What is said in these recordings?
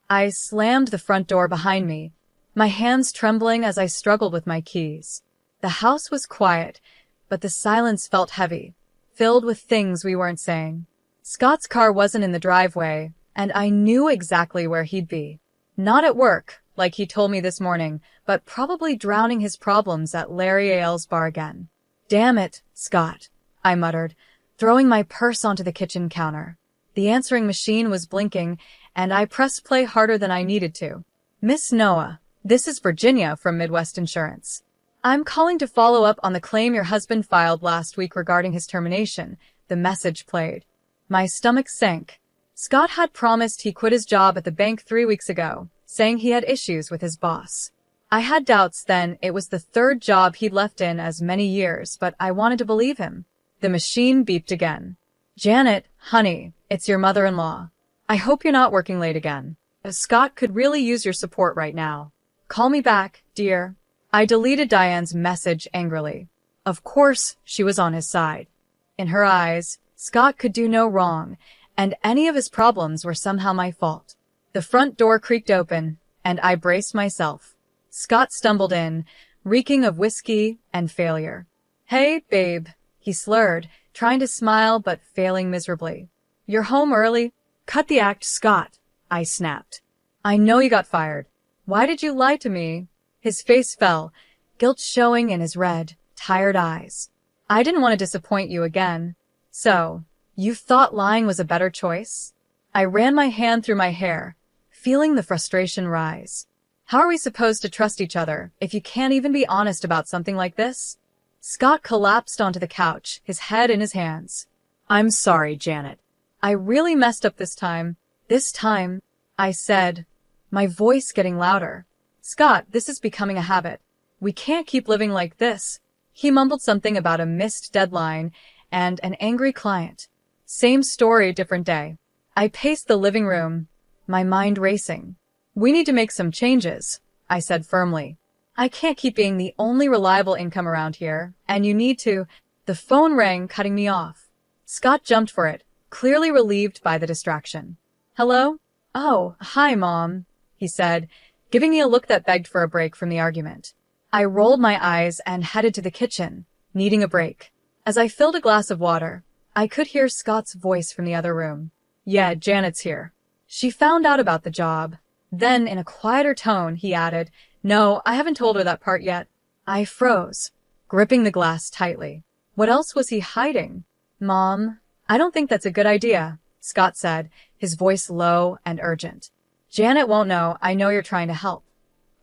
I slammed the front door behind me, my hands trembling as I struggled with my keys. The house was quiet, but the silence felt heavy, filled with things we weren't saying. Scott's car wasn't in the driveway, and I knew exactly where he'd be. Not at work, like he told me this morning, but probably drowning his problems at Larry Ailes' bar again. "Damn it, Scott," I muttered, throwing my purse onto the kitchen counter. The answering machine was blinking, and I pressed play harder than I needed to. "Miss Noah, this is Virginia from Midwest Insurance. I'm calling to follow up on the claim your husband filed last week regarding his termination," the message played. My stomach sank. Scott had promised he quit his job at the bank 3 weeks ago, saying he had issues with his boss. I had doubts then. It was the third job he'd left in as many years, but I wanted to believe him. The machine beeped again. "Janet, honey, it's your mother-in-law. I hope you're not working late again. Scott could really use your support right now. Call me back, dear." I deleted Diane's message angrily. Of course, she was on his side. In her eyes, Scott could do no wrong, and any of his problems were somehow my fault. The front door creaked open, and I braced myself. Scott stumbled in, reeking of whiskey and failure. "Hey, babe," he slurred, trying to smile but failing miserably. "You're home early?" "Cut the act, Scott," I snapped. "I know you got fired. Why did you lie to me?" His face fell, guilt showing in his red, tired eyes. "I didn't want to disappoint you again." "So, you thought lying was a better choice?" I ran my hand through my hair, feeling the frustration rise. How are we supposed to trust each other if you can't even be honest about something like this? Scott collapsed onto the couch, his head in his hands. "I'm sorry, Janet. I really messed up this time." "This time," I said, my voice getting louder. "Scott, this is becoming a habit. We can't keep living like this." He mumbled something about a missed deadline and an angry client. Same story, different day. I paced the living room, my mind racing. "We need to make some changes," I said firmly. "I can't keep being the only reliable income around here, and you need to—" The phone rang, cutting me off. Scott jumped for it, clearly relieved by the distraction. "Hello?" "Oh, hi, Mom," he said, giving me a look that begged for a break from the argument. I rolled my eyes and headed to the kitchen, needing a break. As I filled a glass of water, I could hear Scott's voice from the other room. "Yeah, Janet's here. She found out about the job." Then, in a quieter tone, he added, "No, I haven't told her that part yet." I froze, gripping the glass tightly. What else was he hiding? "Mom, I don't think that's a good idea," Scott said, his voice low and urgent. "Janet won't know. I know you're trying to help."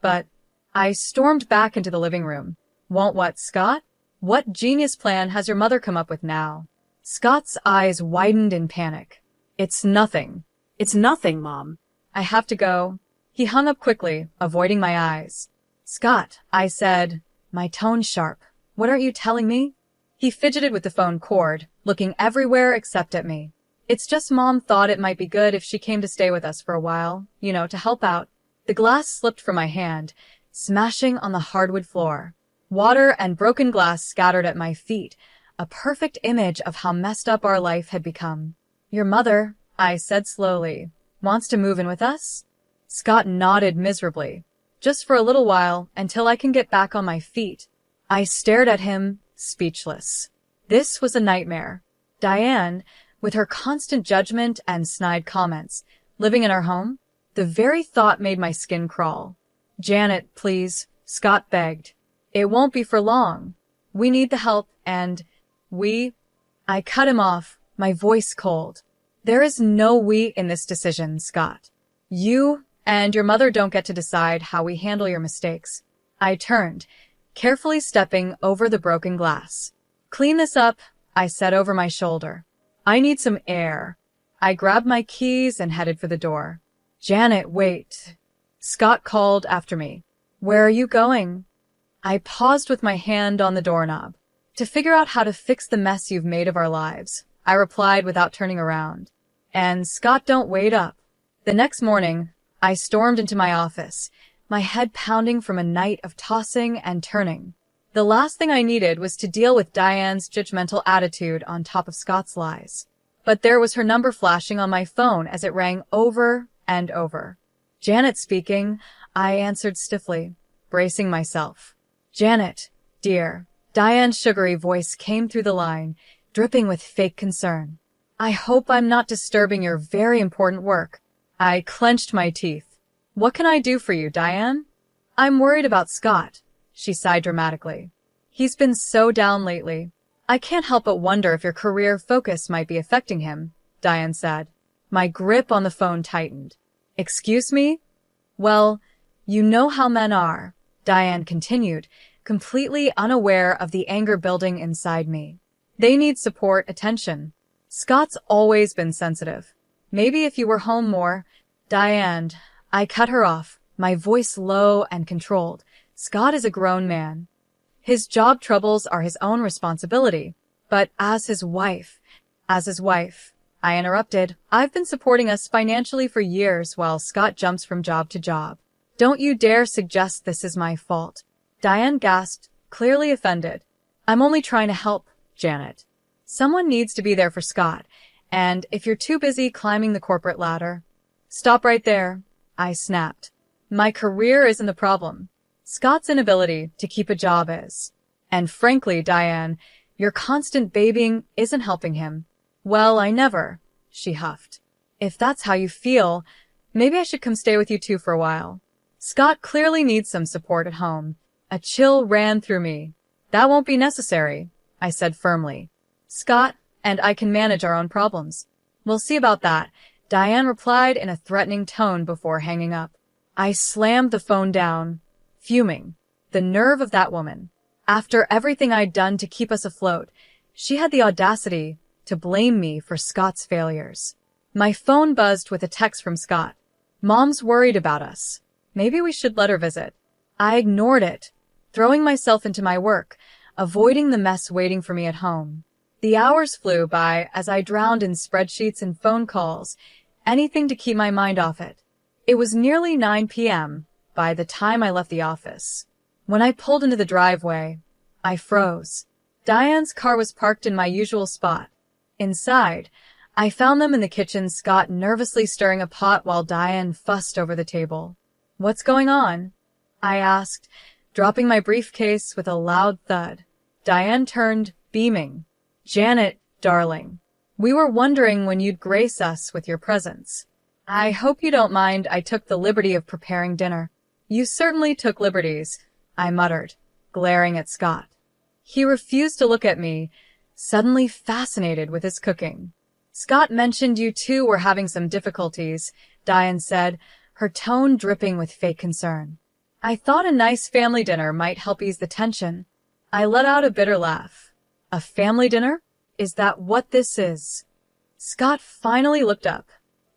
"But—" I stormed back into the living room. "Won't what, Scott? What genius plan has your mother come up with now?" Scott's eyes widened in panic. "It's nothing." "It's nothing, Mom." "I have to go." He hung up quickly, avoiding my eyes. "Scott," I said, my tone sharp, "what aren't you telling me?" He fidgeted with the phone cord, looking everywhere except at me. "It's just Mom thought it might be good if she came to stay with us for a while, to help out." The glass slipped from my hand, smashing on the hardwood floor. Water and broken glass scattered at my feet, a perfect image of how messed up our life had become. "Your mother," I said slowly, "wants to move in with us?" Scott nodded miserably. "Just for a little while, until I can get back on my feet." I stared at him, speechless. This was a nightmare. Diane, with her constant judgment and snide comments, living in our home? The very thought made my skin crawl. "Janet, please," Scott begged. "It won't be for long. We need the help, and I cut him off, my voice cold. "There is no we in this decision, Scott. You and your mother don't get to decide how we handle your mistakes." I turned, carefully stepping over the broken glass. "Clean this up," I said over my shoulder. "I need some air." I grabbed my keys and headed for the door. "Janet, wait," Scott called after me. "Where are you going?" I paused with my hand on the doorknob. "To figure out how to fix the mess you've made of our lives," I replied without turning around. And Scott, don't wait up. The next morning, I stormed into my office, my head pounding from a night of tossing and turning. The last thing I needed was to deal with Diane's judgmental attitude on top of Scott's lies. But there was her number flashing on my phone as it rang over and over. Janet speaking, I answered stiffly, bracing myself. Janet, dear. Diane's sugary voice came through the line, dripping with fake concern. I hope I'm not disturbing your very important work. I clenched my teeth. What can I do for you, Diane? I'm worried about Scott, she sighed dramatically. He's been so down lately. I can't help but wonder if your career focus might be affecting him, Diane said. My grip on the phone tightened. Excuse me? Well, you know how men are, Diane continued, completely unaware of the anger building inside me. They need support, attention. Scott's always been sensitive. Maybe if you were home more, Diane. I cut her off, my voice low and controlled. Scott is a grown man. His job troubles are his own responsibility. But as his wife, I interrupted, I've been supporting us financially for years while Scott jumps from job to job. Don't you dare suggest this is my fault. Diane gasped, clearly offended. I'm only trying to help, Janet. Someone needs to be there for Scott, and if you're too busy climbing the corporate ladder... Stop right there, I snapped. My career isn't the problem. Scott's inability to keep a job is. And frankly, Diane, your constant babying isn't helping him. Well, I never, she huffed. If that's how you feel, maybe I should come stay with you two for a while. Scott clearly needs some support at home. A chill ran through me. That won't be necessary, I said firmly. Scott and I can manage our own problems. We'll see about that, Diane replied in a threatening tone before hanging up. I slammed the phone down, fuming. The nerve of that woman. After everything I'd done to keep us afloat, she had the audacity to blame me for Scott's failures. My phone buzzed with a text from Scott. Mom's worried about us. Maybe we should let her visit. I ignored it, throwing myself into my work, avoiding the mess waiting for me at home. The hours flew by as I drowned in spreadsheets and phone calls, anything to keep my mind off it. It was nearly 9 p.m. by the time I left the office. When I pulled into the driveway, I froze. Diane's car was parked in my usual spot. Inside, I found them in the kitchen, Scott nervously stirring a pot while Diane fussed over the table. What's going on? I asked, dropping my briefcase with a loud thud. Diane turned, beaming. Janet, darling. We were wondering when you'd grace us with your presence. I hope you don't mind I took the liberty of preparing dinner. You certainly took liberties, I muttered, glaring at Scott. He refused to look at me, suddenly fascinated with his cooking. Scott mentioned you two were having some difficulties, Diane said, her tone dripping with fake concern. I thought a nice family dinner might help ease the tension. I let out a bitter laugh. A family dinner? Is that what this is? Scott finally looked up.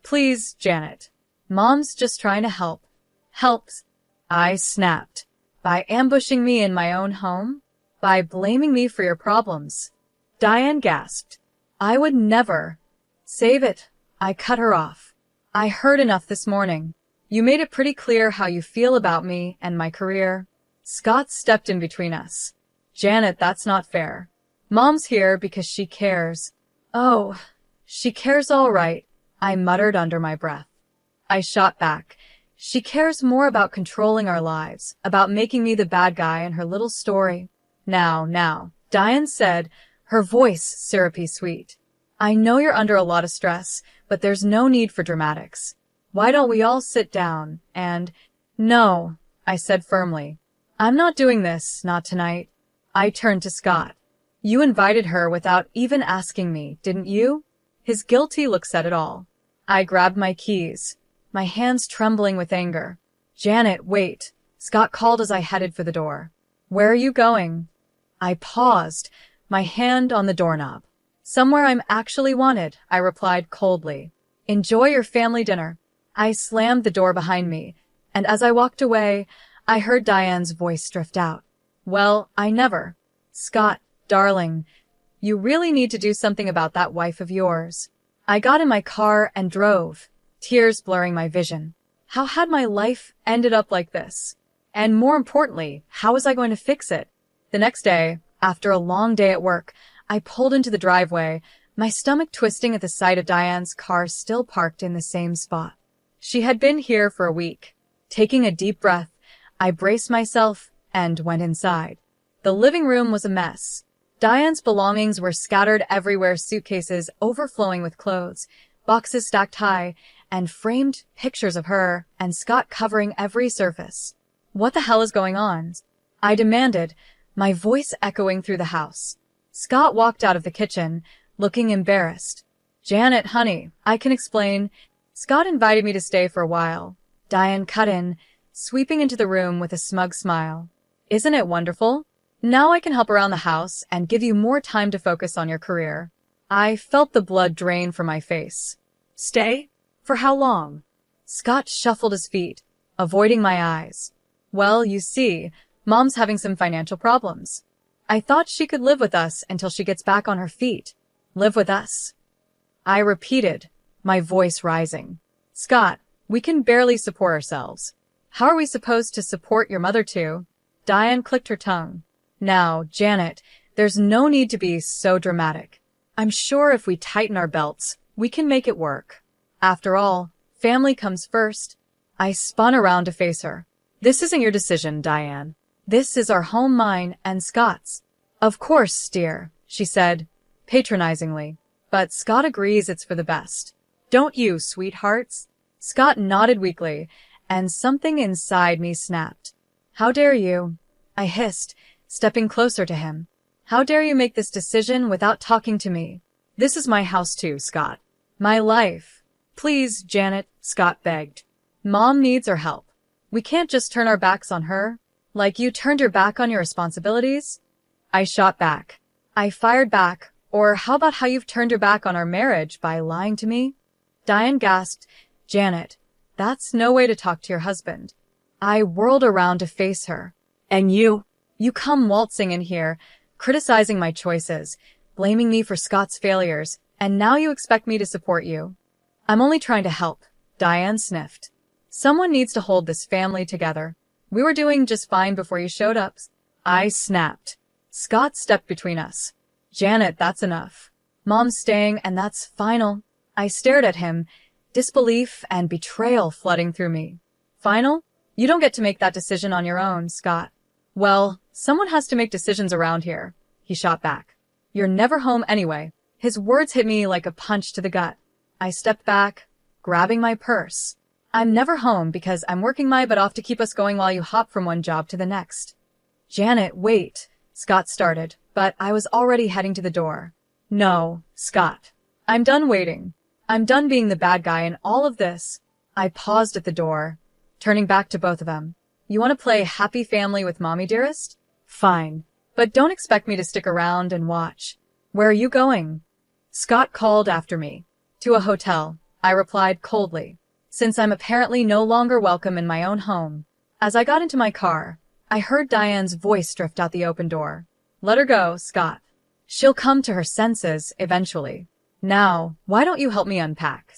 Please, Janet. Mom's just trying to help. Helps? I snapped. By ambushing me in my own home? By blaming me for your problems? Diane gasped. I would never. Save it. I cut her off. I heard enough this morning. You made it pretty clear how you feel about me and my career. Scott stepped in between us. Janet, that's not fair. Mom's here because she cares. Oh, she cares all right, I muttered under my breath. I shot back. She cares more about controlling our lives, about making me the bad guy in her little story. Now, Diane said, her voice syrupy sweet. I know you're under a lot of stress, but there's no need for dramatics. Why don't we all sit down and... No, I said firmly. I'm not doing this, not tonight. I turned to Scott. You invited her without even asking me, didn't you? His guilty look said it all. I grabbed my keys, my hands trembling with anger. Janet, wait, Scott called as I headed for the door. Where are you going? I paused, my hand on the doorknob. Somewhere I'm actually wanted, I replied coldly. Enjoy your family dinner. I slammed the door behind me, and as I walked away, I heard Diane's voice drift out. Well, I never. Scott, darling, you really need to do something about that wife of yours. I got in my car and drove, tears blurring my vision. How had my life ended up like this? And more importantly, how was I going to fix it? The next day, after a long day at work, I pulled into the driveway, my stomach twisting at the sight of Diane's car still parked in the same spot. She had been here for a week. Taking a deep breath, I braced myself and went inside. The living room was a mess. Diane's belongings were scattered everywhere, suitcases overflowing with clothes, boxes stacked high, and framed pictures of her and Scott covering every surface. What the hell is going on? I demanded, my voice echoing through the house. Scott walked out of the kitchen, looking embarrassed. Janet, honey, I can explain. Scott invited me to stay for a while. Diane cut in, sweeping into the room with a smug smile. Isn't it wonderful? Now I can help around the house and give you more time to focus on your career. I felt the blood drain from my face. Stay? For how long? Scott shuffled his feet, avoiding my eyes. Well, you see, Mom's having some financial problems. I thought she could live with us until she gets back on her feet. Live with us? I repeated, my voice rising. Scott, we can barely support ourselves. How are we supposed to support your mother too? Diane clicked her tongue. Now, Janet, there's no need to be so dramatic. I'm sure if we tighten our belts, we can make it work. After all, family comes first. I spun around to face her. This isn't your decision, Diane. This is our home, mine and Scott's. Of course, dear, she said, patronizingly. But Scott agrees it's for the best. Don't you, sweethearts? Scott nodded weakly, and something inside me snapped. How dare you? I hissed, stepping closer to him. How dare you make this decision without talking to me? This is my house too, Scott. My life. Please, Janet, Scott begged. Mom needs our help. We can't just turn our backs on her, like you turned your back on your responsibilities. I shot back. I fired back. Or how about how you've turned your back on our marriage by lying to me? Diane gasped. Janet, that's no way to talk to your husband. I whirled around to face her. And you come waltzing in here, criticizing my choices, blaming me for Scott's failures, and now you expect me to support you. I'm only trying to help, Diane sniffed. Someone needs to hold this family together. We were doing just fine before you showed up. I snapped. Scott stepped between us. Janet, that's enough. Mom's staying, and that's final. I stared at him, disbelief and betrayal flooding through me. Final? You don't get to make that decision on your own, Scott. Well, someone has to make decisions around here, he shot back. You're never home anyway. His words hit me like a punch to the gut. I stepped back, grabbing my purse. I'm never home because I'm working my butt off to keep us going while you hop from one job to the next. Janet, wait, Scott started, but I was already heading to the door. No, Scott. I'm done waiting. I'm done being the bad guy in all of this. I paused at the door, turning back to both of them. You want to play happy family with mommy, dearest? Fine. But don't expect me to stick around and watch. Where are you going? Scott called after me. To a hotel, I replied coldly, since I'm apparently no longer welcome in my own home. As I got into my car, I heard Diane's voice drift out the open door. Let her go, Scott. She'll come to her senses eventually. Now, why don't you help me unpack?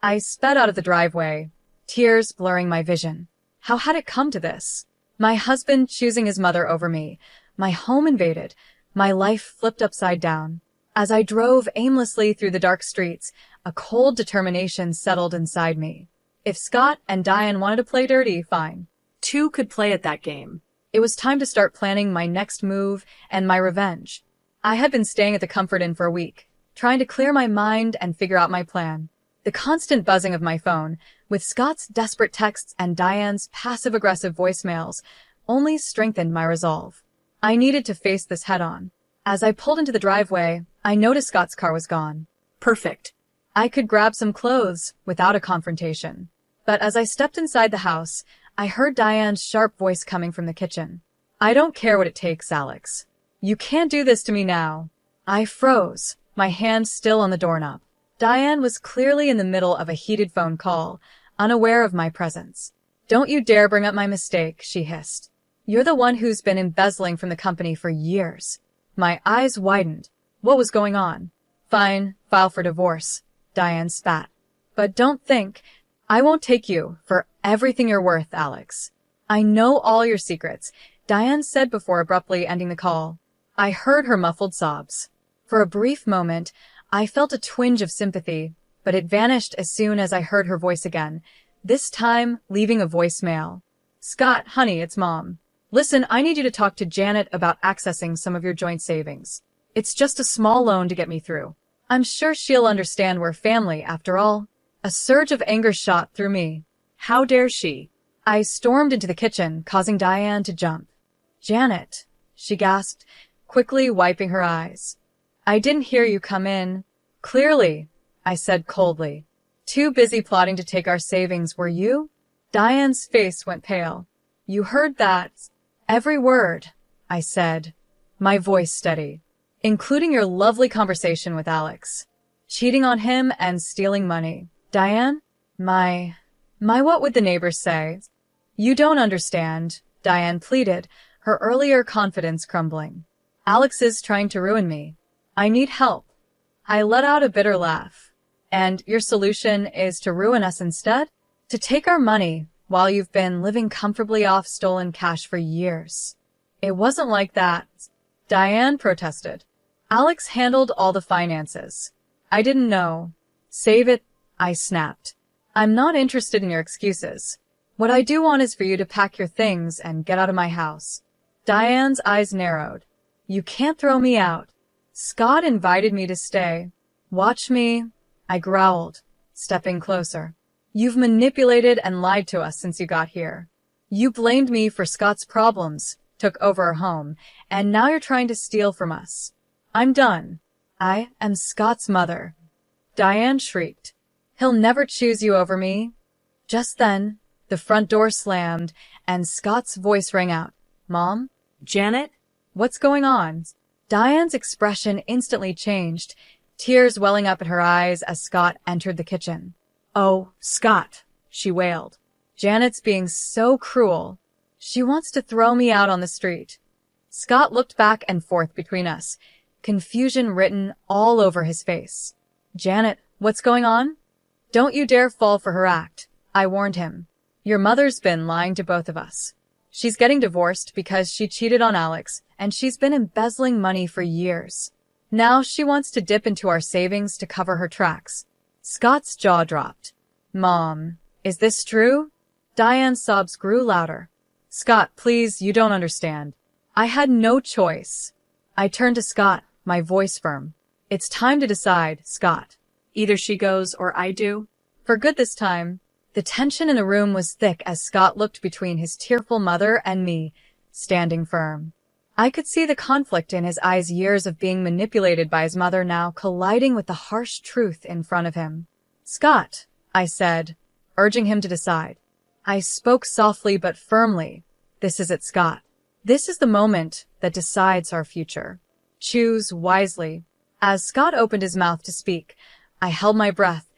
I sped out of the driveway, tears blurring my vision. How had it come to this? My husband choosing his mother over me, my home invaded, my life flipped upside down. As I drove aimlessly through the dark streets, a cold determination settled inside me. If Scott and Diane wanted to play dirty, fine. Two could play at that game. It was time to start planning my next move and my revenge. I had been staying at the Comfort Inn for a week, trying to clear my mind and figure out my plan. The constant buzzing of my phone, with Scott's desperate texts and Diane's passive-aggressive voicemails, only strengthened my resolve. I needed to face this head-on. As I pulled into the driveway, I noticed Scott's car was gone. Perfect. I could grab some clothes without a confrontation. But as I stepped inside the house, I heard Diane's sharp voice coming from the kitchen. I don't care what it takes, Alex. You can't do this to me now. I froze, my hand still on the doorknob. Diane was clearly in the middle of a heated phone call, unaware of my presence. Don't you dare bring up my mistake, she hissed. You're the one who's been embezzling from the company for years. My eyes widened. What was going on? Fine, file for divorce, Diane spat. But don't think, I won't take you for everything you're worth, Alex. I know all your secrets, Diane said before abruptly ending the call. I heard her muffled sobs. For a brief moment, I felt a twinge of sympathy, but it vanished as soon as I heard her voice again. this time leaving a voicemail. Scott, honey, it's Mom. Listen, I need you to talk to Janet about accessing some of your joint savings. It's just a small loan to get me through. I'm sure she'll understand we're family, after all. A surge of anger shot through me. How dare she? I stormed into the kitchen, causing Diane to jump. Janet, she gasped, quickly wiping her eyes. I didn't hear you come in. Clearly, I said coldly. Too busy plotting to take our savings, were you? Diane's face went pale. You heard that? Every word, I said, my voice steady. Including your lovely conversation with Alex. Cheating on him and stealing money. Diane? My what would the neighbors say? You don't understand, Diane pleaded, her earlier confidence crumbling. Alex is trying to ruin me. I need help. I let out a bitter laugh. And your solution is to ruin us instead? To take our money while you've been living comfortably off stolen cash for years. It wasn't like that, Diane protested. Alex handled all the finances. I didn't know. Save it, I snapped. I'm not interested in your excuses. What I do want is for you to pack your things and get out of my house. Diane's eyes narrowed. You can't throw me out. Scott invited me to stay. Watch me, I growled, stepping closer. You've manipulated and lied to us since you got here. You blamed me for Scott's problems, took over our home, and now you're trying to steal from us. I'm done. I am Scott's mother. Diane shrieked. He'll never choose you over me. Just then, the front door slammed, and Scott's voice rang out. Mom? Janet? What's going on? Diane's expression instantly changed, tears welling up at her eyes as Scott entered the kitchen. Oh, Scott, she wailed. Janet's being so cruel. She wants to throw me out on the street. Scott looked back and forth between us, confusion written all over his face. Janet, what's going on? Don't you dare fall for her act, I warned him. Your mother's been lying to both of us. She's getting divorced because she cheated on Alex, and she's been embezzling money for years. Now she wants to dip into our savings to cover her tracks. Scott's jaw dropped. Mom, is this true? Diane's sobs grew louder. Scott, please, you don't understand. I had no choice. I turned to Scott, my voice firm. It's time to decide, Scott. Either she goes or I do. For good this time. The tension in the room was thick as Scott looked between his tearful mother and me, standing firm. I could see the conflict in his eyes, years of being manipulated by his mother now colliding with the harsh truth in front of him. Scott, I said, urging him to decide. I spoke softly but firmly. This is it, Scott. This is the moment that decides our future. Choose wisely. As Scott opened his mouth to speak, I held my breath,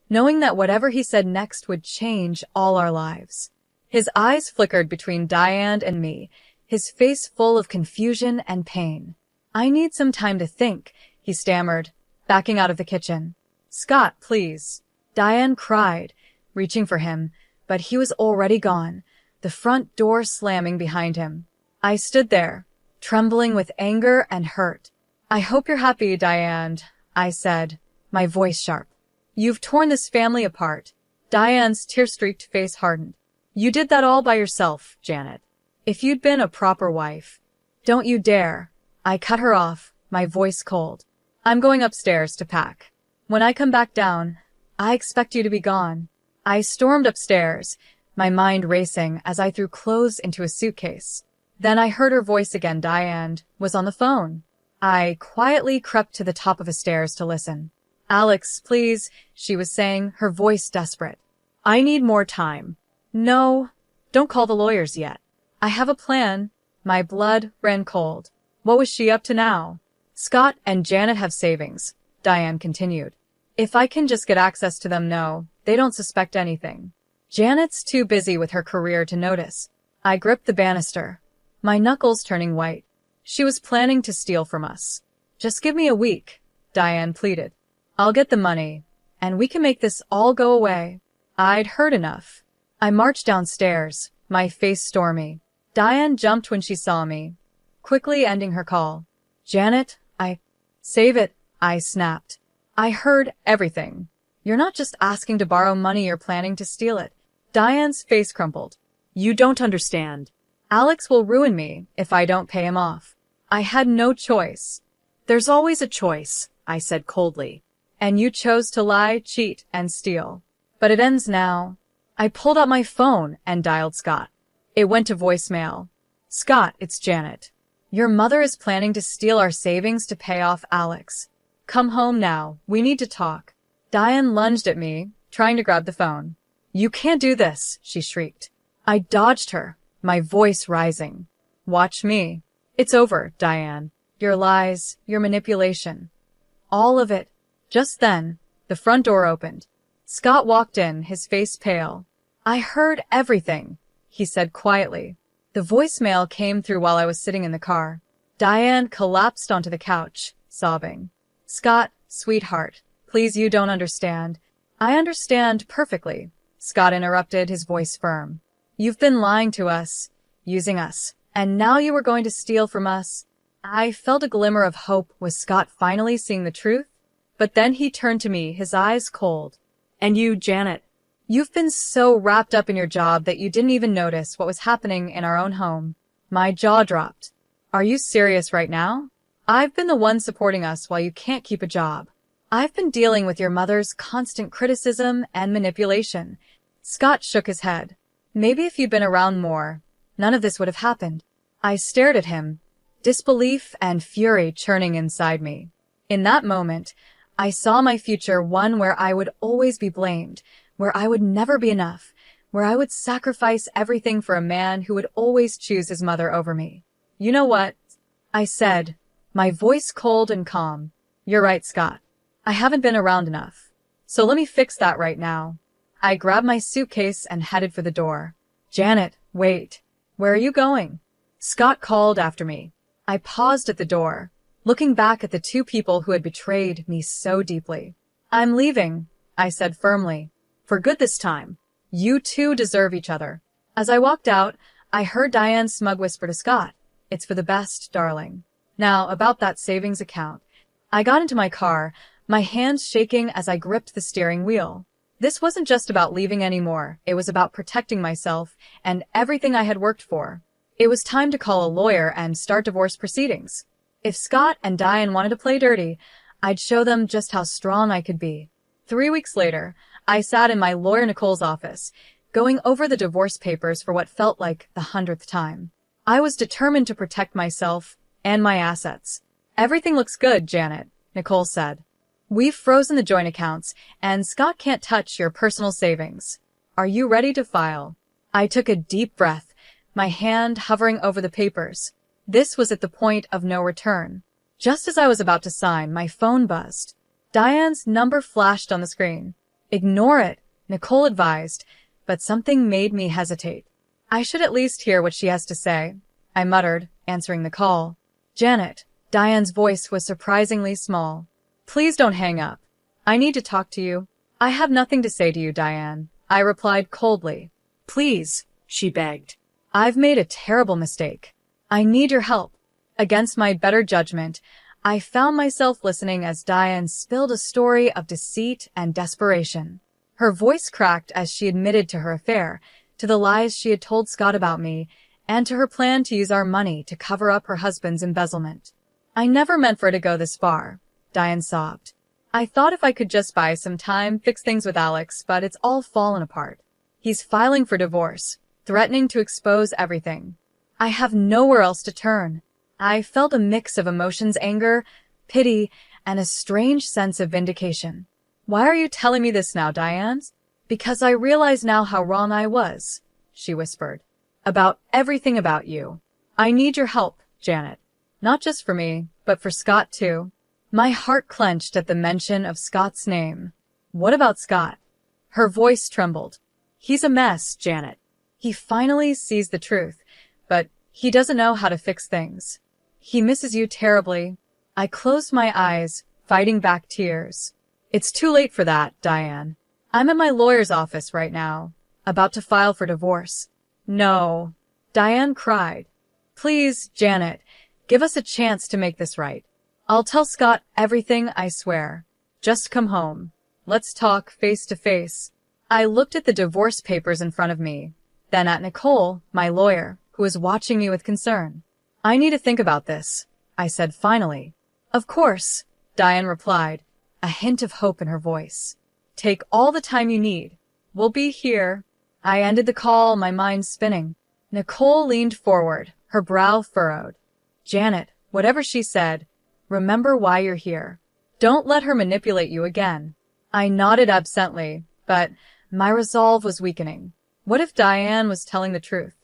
knowing that whatever he said next would change all our lives. His eyes flickered between Diane and me, his face full of confusion and pain. I need some time to think, he stammered, backing out of the kitchen. Scott, please. Diane cried, reaching for him, but he was already gone, the front door slamming behind him. I stood there, trembling with anger and hurt. I hope you're happy, Diane, I said, my voice sharp. You've torn this family apart. Diane's tear-streaked face hardened. You did that all by yourself, Janet. If you'd been a proper wife. Don't you dare. I cut her off, my voice cold. I'm going upstairs to pack. When I come back down, I expect you to be gone. I stormed upstairs, my mind racing as I threw clothes into a suitcase. Then I heard her voice again. Diane was on the phone. I quietly crept to the top of the stairs to listen. Alex, please, she was saying, her voice desperate. I need more time. No, don't call the lawyers yet. I have a plan. My blood ran cold. What was she up to now? Scott and Janet have savings, Diane continued. If I can just get access to them, no, they don't suspect anything. Janet's too busy with her career to notice. I gripped the banister, my knuckles turning white. She was planning to steal from us. Just give me a week, Diane pleaded. I'll get the money, and we can make this all go away. I'd heard enough. I marched downstairs, my face stormy. Diane jumped when she saw me, quickly ending her call. Janet, Save it, I snapped. I heard everything. You're not just asking to borrow money, you're planning to steal it. Diane's face crumpled. You don't understand. Alex will ruin me if I don't pay him off. I had no choice. There's always a choice, I said coldly. And you chose to lie, cheat, and steal. But it ends now. I pulled out my phone and dialed Scott. It went to voicemail. Scott, it's Janet. Your mother is planning to steal our savings to pay off Alex. Come home now. We need to talk. Diane lunged at me, trying to grab the phone. You can't do this, she shrieked. I dodged her, my voice rising. Watch me. It's over, Diane. Your lies, your manipulation. All of it. Just then, the front door opened. Scott walked in, his face pale. I heard everything, he said quietly. The voicemail came through while I was sitting in the car. Diane collapsed onto the couch, sobbing. Scott, sweetheart, please, you don't understand. I understand perfectly, Scott interrupted, his voice firm. You've been lying to us, using us, and now you are going to steal from us. I felt a glimmer of hope. Was Scott finally seeing the truth? But then he turned to me, his eyes cold. And you, Janet, you've been so wrapped up in your job that you didn't even notice what was happening in our own home. My jaw dropped. Are you serious right now? I've been the one supporting us while you can't keep a job. I've been dealing with your mother's constant criticism and manipulation. Scott shook his head. Maybe if you'd been around more, none of this would have happened. I stared at him, disbelief and fury churning inside me. In that moment, I saw my future, one where I would always be blamed, where I would never be enough, where I would sacrifice everything for a man who would always choose his mother over me. You know what? I said, my voice cold and calm. You're right, Scott. I haven't been around enough. So let me fix that right now. I grabbed my suitcase and headed for the door. Janet, wait. Where are you going? Scott called after me. I paused at the door, looking back at the two people who had betrayed me so deeply. I'm leaving, I said firmly. For good this time. You two deserve each other. As I walked out, I heard Diane's smug whisper to Scott. It's for the best, darling. Now, about that savings account. I got into my car, my hands shaking as I gripped the steering wheel. This wasn't just about leaving anymore. It was about protecting myself and everything I had worked for. It was time to call a lawyer and start divorce proceedings. If Scott and Diane wanted to play dirty, I'd show them just how strong I could be. 3 weeks later, I sat in my lawyer Nicole's office, going over the divorce papers for what felt like the 100th time. I was determined to protect myself and my assets. Everything looks good, Janet, Nicole said. We've frozen the joint accounts, and Scott can't touch your personal savings. Are you ready to file? I took a deep breath, my hand hovering over the papers. This was at the point of no return. Just as I was about to sign, my phone buzzed. Diane's number flashed on the screen. Ignore it, Nicole advised, but something made me hesitate. I should at least hear what she has to say, I muttered, answering the call. Janet, Diane's voice was surprisingly small. Please don't hang up. I need to talk to you. I have nothing to say to you, Diane, I replied coldly. Please, she begged. I've made a terrible mistake. I need your help. Against my better judgment, I found myself listening as Diane spilled a story of deceit and desperation. Her voice cracked as she admitted to her affair, to the lies she had told Scott about me, and to her plan to use our money to cover up her husband's embezzlement. I never meant for it to go this far, Diane sobbed. I thought if I could just buy some time, fix things with Alex, but it's all fallen apart. He's filing for divorce, threatening to expose everything. I have nowhere else to turn. I felt a mix of emotions, anger, pity, and a strange sense of vindication. Why are you telling me this now, Diane? Because I realize now how wrong I was, she whispered. About everything about you. I need your help, Janet. Not just for me, but for Scott too. My heart clenched at the mention of Scott's name. What about Scott? Her voice trembled. He's a mess, Janet. He finally sees the truth, but he doesn't know how to fix things. He misses you terribly. I closed my eyes, fighting back tears. It's too late for that, Diane. I'm at my lawyer's office right now, about to file for divorce. No, Diane cried. Please, Janet, give us a chance to make this right. I'll tell Scott everything, I swear. Just come home. Let's talk face to face. I looked at the divorce papers in front of me, then at Nicole, my lawyer, who was watching me with concern. I need to think about this, I said finally. Of course, Diane replied, a hint of hope in her voice. Take all the time you need. We'll be here. I ended the call, my mind spinning. Nicole leaned forward, her brow furrowed. Janet, whatever she said, remember why you're here. Don't let her manipulate you again. I nodded absently, but my resolve was weakening. What if Diane was telling the truth?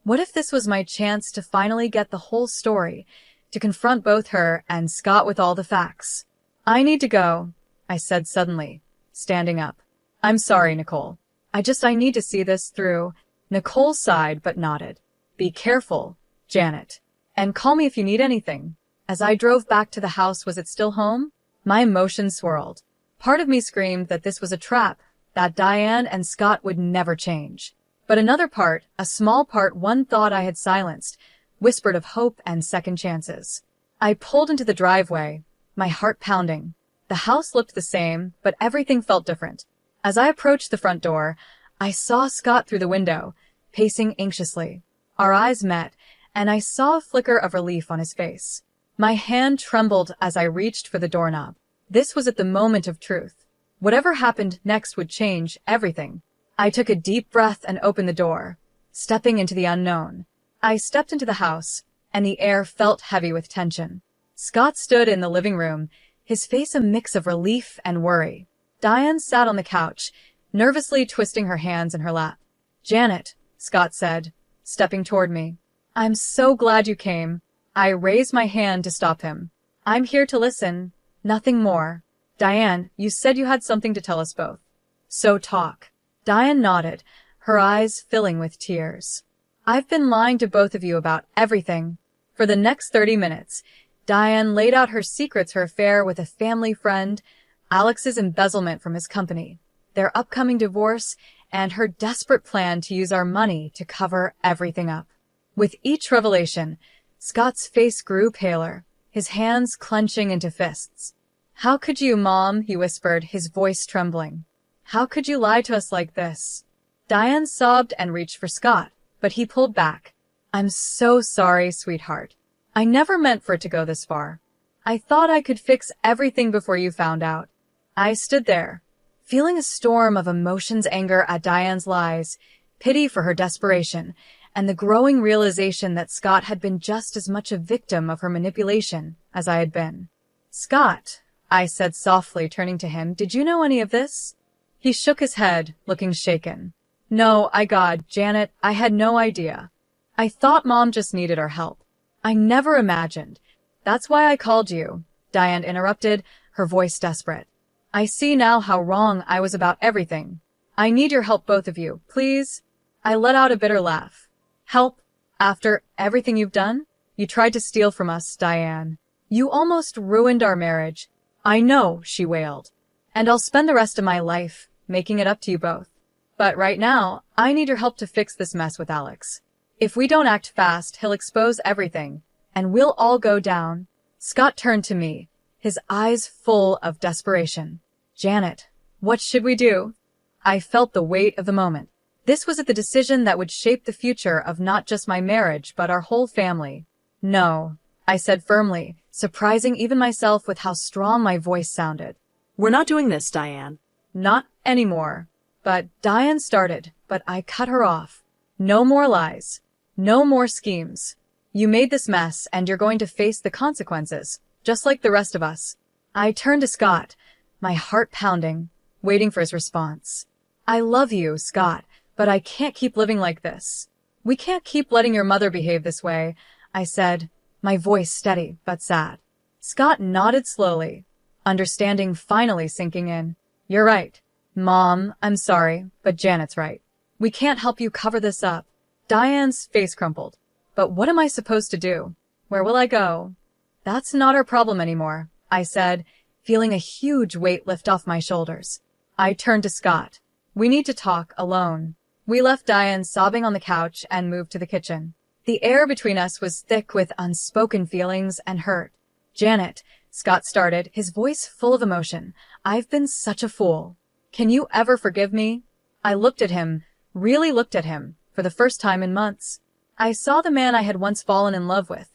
What if this was my chance to finally get the whole story, to confront both her and Scott with all the facts? I need to go, I said suddenly, standing up. I'm sorry, Nicole. I need to see this through. Nicole sighed but nodded. Be careful, Janet. And call me if you need anything. As I drove back to the house, was it still home? My emotions swirled. Part of me screamed that this was a trap, that Diane and Scott would never change. But another part, a small part one thought I had silenced, whispered of hope and second chances. I pulled into the driveway, my heart pounding. The house looked the same, but everything felt different. As I approached the front door, I saw Scott through the window, pacing anxiously. Our eyes met, and I saw a flicker of relief on his face. My hand trembled as I reached for the doorknob. This was at the moment of truth. Whatever happened next would change everything. I took a deep breath and opened the door, stepping into the unknown. I stepped into the house, and the air felt heavy with tension. Scott stood in the living room, his face a mix of relief and worry. Diane sat on the couch, nervously twisting her hands in her lap. Janet, Scott said, stepping toward me. I'm so glad you came. I raised my hand to stop him. I'm here to listen, nothing more. Diane, you said you had something to tell us both. So talk. Diane nodded, her eyes filling with tears. I've been lying to both of you about everything. For the next 30 minutes, Diane laid out her secrets, her affair with a family friend, Alex's embezzlement from his company, their upcoming divorce, and her desperate plan to use our money to cover everything up. With each revelation, Scott's face grew paler, his hands clenching into fists. How could you, Mom? He whispered, his voice trembling. How could you lie to us like this? Diane sobbed and reached for Scott, but he pulled back. I'm so sorry, sweetheart. I never meant for it to go this far. I thought I could fix everything before you found out. I stood there, feeling a storm of emotions, anger at Diane's lies, pity for her desperation, and the growing realization that Scott had been just as much a victim of her manipulation as I had been. Scott, I said softly, turning to him, did you know any of this? He shook his head, looking shaken. No, Janet, I had no idea. I thought Mom just needed our help. I never imagined. That's why I called you, Diane interrupted, her voice desperate. I see now how wrong I was about everything. I need your help, both of you, please. I let out a bitter laugh. Help? After everything you've done? You tried to steal from us, Diane. You almost ruined our marriage. I know, she wailed. And I'll spend the rest of my life making it up to you both. But right now, I need your help to fix this mess with Alex. If we don't act fast, he'll expose everything, and we'll all go down. Scott turned to me, his eyes full of desperation. Janet, what should we do? I felt the weight of the moment. This was the decision that would shape the future of not just my marriage, but our whole family. No, I said firmly, surprising even myself with how strong my voice sounded. We're not doing this, Diane. Not anymore. But Diane started, but I cut her off. No more lies. No more schemes. You made this mess, and you're going to face the consequences, just like the rest of us. I turned to Scott, my heart pounding, waiting for his response. I love you, Scott, but I can't keep living like this. We can't keep letting your mother behave this way, I said, my voice steady but sad. Scott nodded slowly, understanding finally sinking in. You're right. Mom, I'm sorry, but Janet's right. We can't help you cover this up. Diane's face crumpled. But what am I supposed to do? Where will I go? That's not our problem anymore, I said, feeling a huge weight lift off my shoulders. I turned to Scott. We need to talk alone. We left Diane sobbing on the couch and moved to the kitchen. The air between us was thick with unspoken feelings and hurt. Janet, Scott started, his voice full of emotion. I've been such a fool. Can you ever forgive me? I looked at him, really looked at him, for the first time in months. I saw the man I had once fallen in love with,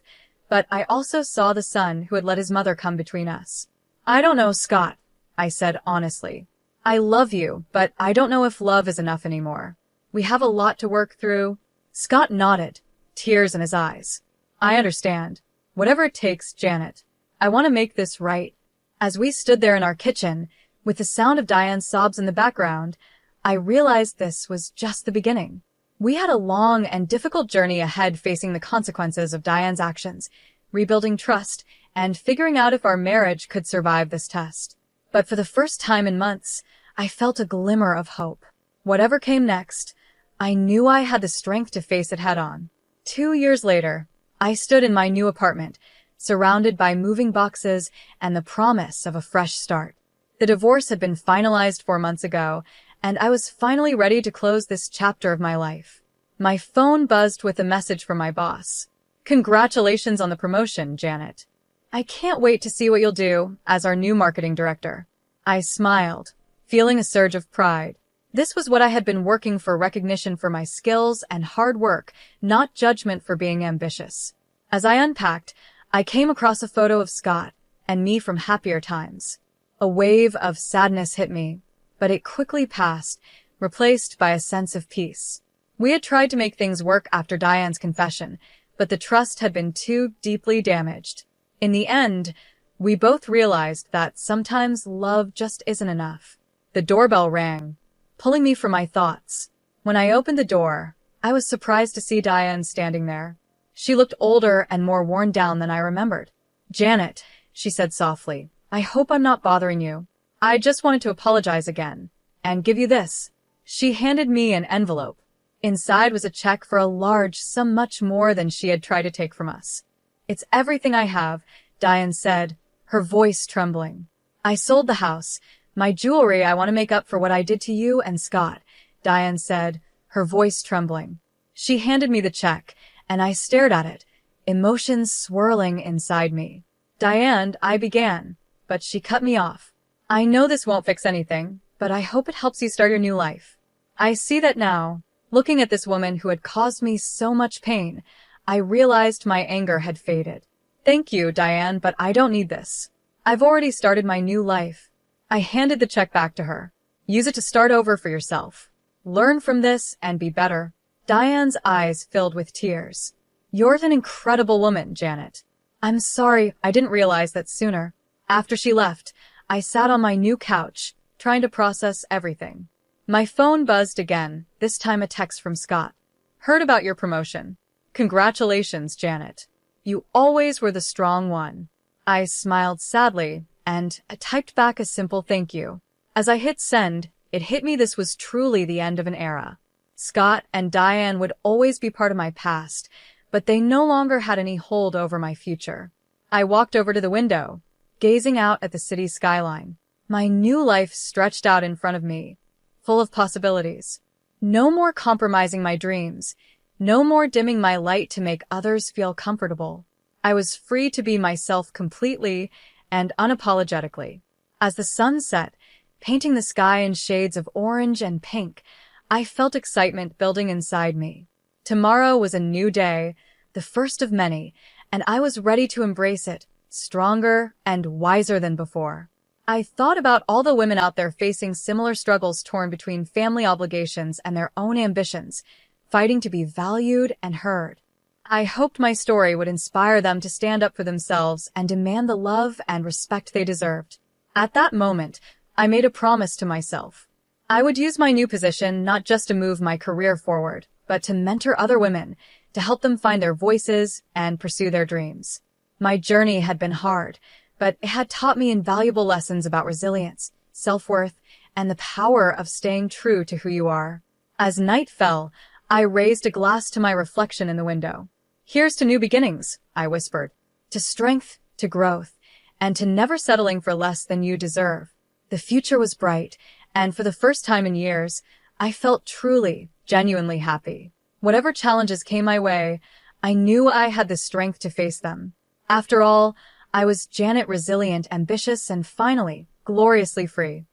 but I also saw the son who had let his mother come between us. I don't know, Scott, I said honestly. I love you, but I don't know if love is enough anymore. We have a lot to work through. Scott nodded, tears in his eyes. I understand. Whatever it takes, Janet. I want to make this right. As we stood there in our kitchen, with the sound of Diane's sobs in the background, I realized this was just the beginning. We had a long and difficult journey ahead facing the consequences of Diane's actions, rebuilding trust, and figuring out if our marriage could survive this test. But for the first time in months, I felt a glimmer of hope. Whatever came next, I knew I had the strength to face it head-on. 2 years later, I stood in my new apartment, surrounded by moving boxes and the promise of a fresh start. The divorce had been finalized 4 months ago, and I was finally ready to close this chapter of my life. My phone buzzed with a message from my boss. Congratulations on the promotion, Janet. I can't wait to see what you'll do as our new marketing director. I smiled, feeling a surge of pride. This was what I had been working for, recognition for my skills and hard work, not judgment for being ambitious. As I unpacked, I came across a photo of Scott and me from happier times. A wave of sadness hit me, but it quickly passed, replaced by a sense of peace. We had tried to make things work after Diane's confession, but the trust had been too deeply damaged. In the end, we both realized that sometimes love just isn't enough. The doorbell rang, pulling me from my thoughts. When I opened the door, I was surprised to see Diane standing there. She looked older and more worn down than I remembered. Janet, she said softly, I hope I'm not bothering you. I just wanted to apologize again and give you this. She handed me an envelope. Inside was a check for a large sum, much more than she had tried to take from us. It's everything I have, Diane said, her voice trembling. I sold the house, my jewelry. I want to make up for what I did to you and Scott, Diane said, her voice trembling. She handed me the check, and I stared at it, emotions swirling inside me. Diane, I began, but she cut me off. I know this won't fix anything, but I hope it helps you start your new life. I see that now. Looking at this woman who had caused me so much pain, I realized my anger had faded. Thank you, Diane, but I don't need this. I've already started my new life. I handed the check back to her. Use it to start over for yourself. Learn from this and be better. Diane's eyes filled with tears. You're an incredible woman, Janet. I'm sorry I didn't realize that sooner. After she left, I sat on my new couch, trying to process everything. My phone buzzed again, this time a text from Scott. Heard about your promotion. Congratulations, Janet. You always were the strong one. I smiled sadly, and I typed back a simple thank you. As I hit send, it hit me this was truly the end of an era. Scott and Diane would always be part of my past, but they no longer had any hold over my future. I walked over to the window, gazing out at the city skyline. My new life stretched out in front of me, full of possibilities. No more compromising my dreams, no more dimming my light to make others feel comfortable. I was free to be myself completely and unapologetically. As the sun set, painting the sky in shades of orange and pink, I felt excitement building inside me. Tomorrow was a new day, the first of many, and I was ready to embrace it, stronger and wiser than before. I thought about all the women out there facing similar struggles, torn between family obligations and their own ambitions, fighting to be valued and heard. I hoped my story would inspire them to stand up for themselves and demand the love and respect they deserved. At that moment, I made a promise to myself. I would use my new position not just to move my career forward, but to mentor other women, to help them find their voices and pursue their dreams. My journey had been hard, but it had taught me invaluable lessons about resilience, self-worth, and the power of staying true to who you are. As night fell, I raised a glass to my reflection in the window. Here's to new beginnings, I whispered, to strength, to growth, and to never settling for less than you deserve. The future was bright, and for the first time in years, I felt truly, genuinely happy. Whatever challenges came my way, I knew I had the strength to face them. After all, I was Janet, resilient, ambitious, and finally, gloriously free.